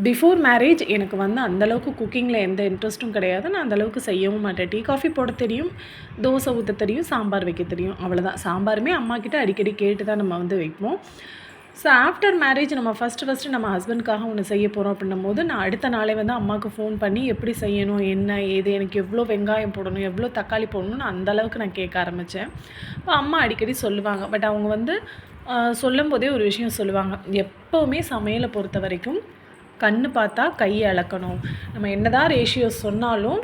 Before marriage எனக்கு வந்து அந்தளவுக்கு குக்கிங்கில் எந்த இன்ட்ரெஸ்ட்டும் கிடையாது. நான் அந்தளவுக்கு செய்யவும் மாட்டேன். டீ, காஃபி போட தெரியும், தோசை ஊற்ற தெரியும், சாம்பார் வைக்க தெரியும், அவ்வளோதான். சாம்பாருமே அம்மாக்கிட்ட அடிக்கடி கேட்டு தான் நம்ம வந்து வைப்போம். ஸோ ஆஃப்டர் மேரேஜ் நம்ம ஃபஸ்ட்டு நம்ம ஹஸ்பண்ட்காக ஒன்று செய்ய போகிறோம் அப்படின்னும்போது, நான் அடுத்த நாளே வந்து அம்மாவுக்கு ஃபோன் பண்ணி எப்படி செய்யணும், என்ன ஏது, எனக்கு எவ்வளோ வெங்காயம் போடணும், எவ்வளோ தக்காளி போடணும்னு அந்தளவுக்கு நான் கேட்க ஆரம்பித்தேன். இப்போ அம்மா அடிக்கடி சொல்லுவாங்க. பட் அவங்க வந்து சொல்லும்போதே ஒரு விஷயம் சொல்லுவாங்க. எப்போவுமே சமையலை பொறுத்த வரைக்கும் கண்ணு பார்த்தா கையை அளக்கணும். நம்ம என்னதான் ரேஷியோஸ் சொன்னாலும்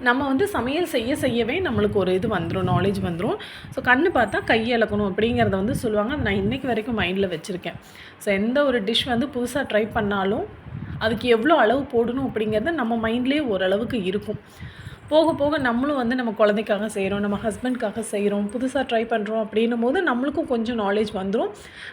நம்ம வந்து சமையல் செய்யவே நம்மளுக்கு ஒரு இது வந்துடும், நாலேஜ் வந்துடும். ஸோ கண்ணு பார்த்தா கையை அளக்கணும் அப்படிங்கிறத வந்து சொல்லுவாங்க. அதை நான் இன்றைக்கி வரைக்கும் மைண்டில் வச்சுருக்கேன். ஸோ எந்த ஒரு டிஷ் வந்து புதுசாக ட்ரை பண்ணாலும் அதுக்கு எவ்வளோ அளவு போடணும் அப்படிங்கிறது நம்ம மைண்ட்லேயே ஓரளவுக்கு இருக்கும். போக போக நம்மளும் வந்து நம்ம குழந்தைக்காக செய்கிறோம், நம்ம ஹஸ்பண்ட்காக செய்கிறோம், புதுசாக ட்ரை பண்ணுறோம் அப்படின்னும் போது நம்மளுக்கும் கொஞ்சம் நாலேஜ் வந்துடும்.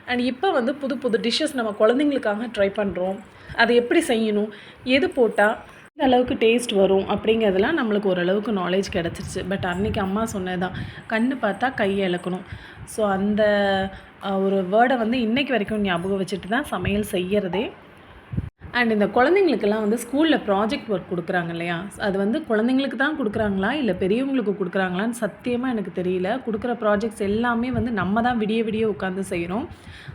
அண்ட் இப்போ வந்து புது புது டிஷ்ஷஸ் நம்ம குழந்தைங்களுக்காக ட்ரை பண்ணுறோம். அதை எப்படி செய்யணும், எது போட்டால் இந்த அளவுக்கு டேஸ்ட் வரும் அப்படிங்கிறதுலாம் நம்மளுக்கு ஓரளவுக்கு நாலேஜ் கிடச்சிருச்சு. பட் அன்றைக்கி அம்மா சொன்னது தான், கண்ணு பார்த்தா கையை இழக்கணும். ஸோ அந்த ஒரு வேர்டை வந்து இன்றைக்கி வரைக்கும் ஞாபகம் வச்சுட்டு தான் சமையல் செய்கிறதே. அண்ட் இந்த குழந்தைங்களுக்கெல்லாம் வந்து ஸ்கூலில் ப்ராஜெக்ட் ஒர்க் கொடுக்குறாங்க இல்லையா, அது வந்து குழந்தைங்களுக்கு தான் கொடுக்குறாங்களா இல்லை பெரியவங்களுக்கு கொடுக்குறாங்களான்னு சத்தியமாக எனக்கு தெரியல. கொடுக்குற ப்ராஜெக்ட்ஸ் எல்லாமே வந்து நம்ம தான் விடிய விடிய உட்காந்து செய்கிறோம்.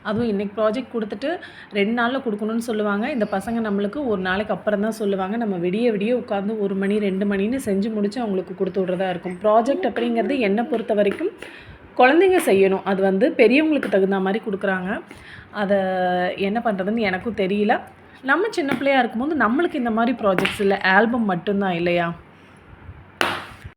அதுவும் இன்றைக்கி ப்ராஜெக்ட் கொடுத்துட்டு 2 நாளில் கொடுக்கணும்னு சொல்லுவாங்க. இந்த பசங்க நம்மளுக்கு ஒரு நாளைக்கு அப்புறம் தான் சொல்லுவாங்க. நம்ம விடிய விடிய உட்காந்து 1 மணி 2 மணின்னு செஞ்சு முடித்து அவங்களுக்கு கொடுத்து விட்றதா இருக்கும். ப்ராஜெக்ட் அப்படிங்கிறது என்னை பொறுத்த வரைக்கும் குழந்தைங்க செய்யணும். அது வந்து பெரியவங்களுக்கு தகுந்த மாதிரி கொடுக்குறாங்க. அதை என்ன பண்ணுறதுன்னு எனக்கும் தெரியல. நம்ம சின்ன பிள்ளையாக இருக்கும்போது நம்மளுக்கு இந்த மாதிரி ப்ராஜெக்ட்ஸ் இல்லை, ஆல்பம் மட்டும்தான் இல்லையா?